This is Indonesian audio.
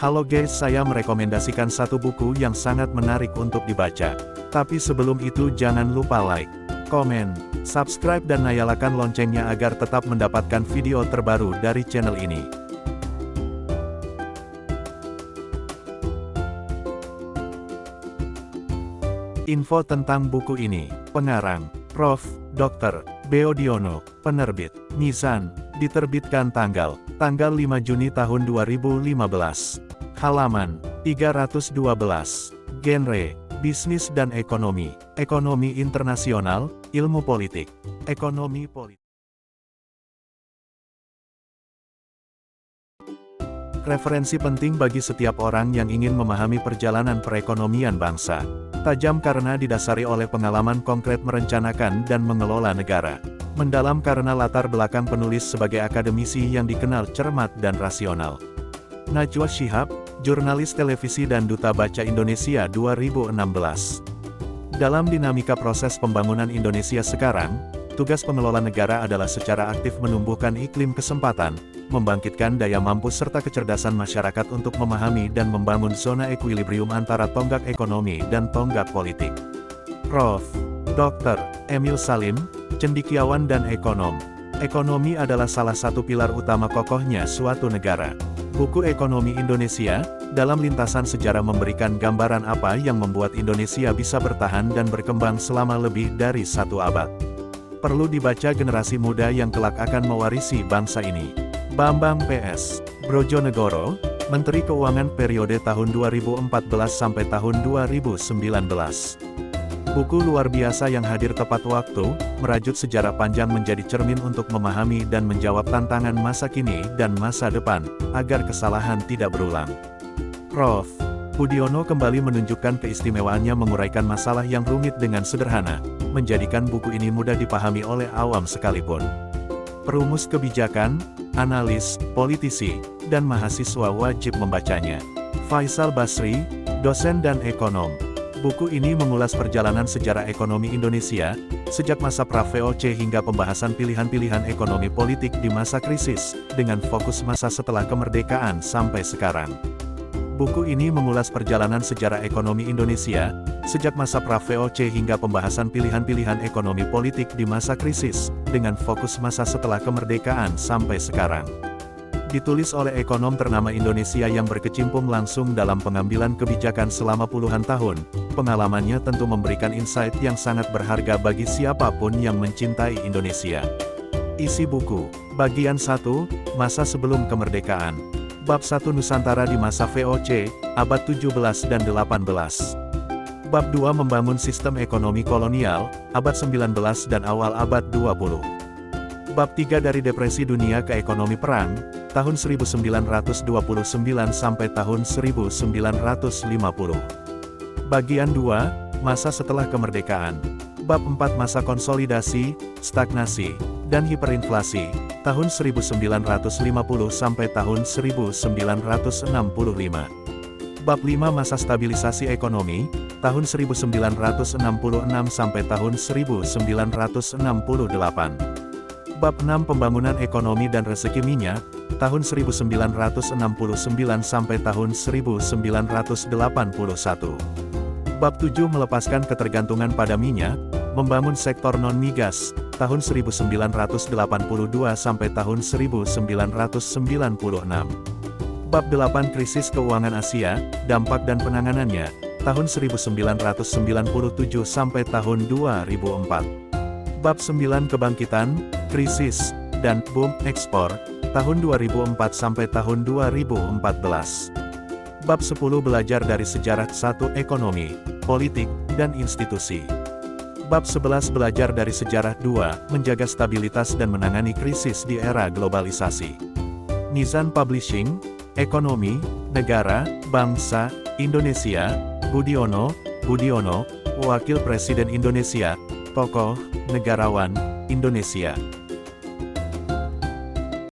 Halo guys, saya merekomendasikan satu buku yang sangat menarik untuk dibaca. Tapi sebelum itu jangan lupa like, komen, subscribe dan nyalakan loncengnya agar tetap mendapatkan video terbaru dari channel ini. Info tentang buku ini. Pengarang, Prof. Dr. Beodiono. Penerbit, Nizan. Diterbitkan tanggal 5 Juni tahun 2015. Halaman 312. Genre, bisnis dan ekonomi. Ekonomi internasional, ilmu politik. Ekonomi politik. Referensi penting bagi setiap orang yang ingin memahami perjalanan perekonomian bangsa. Tajam karena didasari oleh pengalaman konkret merencanakan dan mengelola negara. Mendalam karena latar belakang penulis sebagai akademisi yang dikenal cermat dan rasional. Najwa Shihab, jurnalis televisi dan duta baca Indonesia 2016. Dalam dinamika proses pembangunan Indonesia sekarang, tugas pengelola negara adalah secara aktif menumbuhkan iklim kesempatan, membangkitkan daya mampu serta kecerdasan masyarakat untuk memahami dan membangun zona ekuilibrium antara tonggak ekonomi dan tonggak politik. Prof. Dr. Emil Salim, cendekiawan dan ekonom. Ekonomi adalah salah satu pilar utama kokohnya suatu negara. Buku Ekonomi Indonesia, dalam lintasan sejarah memberikan gambaran apa yang membuat Indonesia bisa bertahan dan berkembang selama lebih dari 1 abad. Perlu dibaca generasi muda yang kelak akan mewarisi bangsa ini. Bambang P.S. Brojonegoro, Menteri Keuangan periode tahun 2014 sampai tahun 2019. Buku luar biasa yang hadir tepat waktu, merajut sejarah panjang menjadi cermin untuk memahami dan menjawab tantangan masa kini dan masa depan, agar kesalahan tidak berulang. Prof. Budiono kembali menunjukkan keistimewaannya menguraikan masalah yang rumit dengan sederhana, menjadikan buku ini mudah dipahami oleh awam sekalipun. Perumus kebijakan, analis, politisi, dan mahasiswa wajib membacanya. Faisal Basri, dosen dan ekonom. Buku ini mengulas perjalanan sejarah ekonomi Indonesia, sejak masa pra-VOC hingga pembahasan pilihan-pilihan ekonomi politik di masa krisis, dengan fokus masa setelah kemerdekaan sampai sekarang. Buku ini mengulas perjalanan sejarah ekonomi Indonesia, sejak masa pra-VOC hingga pembahasan pilihan-pilihan ekonomi politik di masa krisis, dengan fokus masa setelah kemerdekaan sampai sekarang. Ditulis oleh ekonom ternama Indonesia yang berkecimpung langsung dalam pengambilan kebijakan selama puluhan tahun, pengalamannya tentu memberikan insight yang sangat berharga bagi siapapun yang mencintai Indonesia. Isi buku, Bagian 1, Masa Sebelum Kemerdekaan. Bab 1 Nusantara di masa VOC, abad 17 dan 18. Bab 2 Membangun Sistem Ekonomi Kolonial, abad 19 dan awal abad 20. Bab 3 Dari Depresi Dunia ke Ekonomi Perang, tahun 1929 sampai tahun 1950. Bagian 2, Masa Setelah Kemerdekaan. Bab 4 Masa Konsolidasi, Stagnasi, dan Hiperinflasi, tahun 1950 sampai tahun 1965. Bab 5 Masa Stabilisasi Ekonomi, tahun 1966 sampai tahun 1968. Bab 6 Pembangunan Ekonomi dan Rezeki Minyak, tahun 1969 sampai tahun 1981. Bab 7 Melepaskan Ketergantungan pada Minyak, Membangun Sektor Non-Migas, tahun 1982 sampai tahun 1996. Bab 8 Krisis Keuangan Asia, Dampak dan Penanganannya, tahun 1997 sampai tahun 2004. Bab 9 Kebangkitan, Krisis, dan Boom Ekspor, tahun 2004 sampai tahun 2014. Bab 10 Belajar dari Sejarah 1 Ekonomi, Politik, dan Institusi. Bab 11 Belajar dari Sejarah 2 Menjaga Stabilitas dan Menangani Krisis di Era Globalisasi. Nizan Publishing, Ekonomi, Negara, Bangsa, Indonesia, Budiono, Wakil Presiden Indonesia, Tokoh, Negarawan, Indonesia.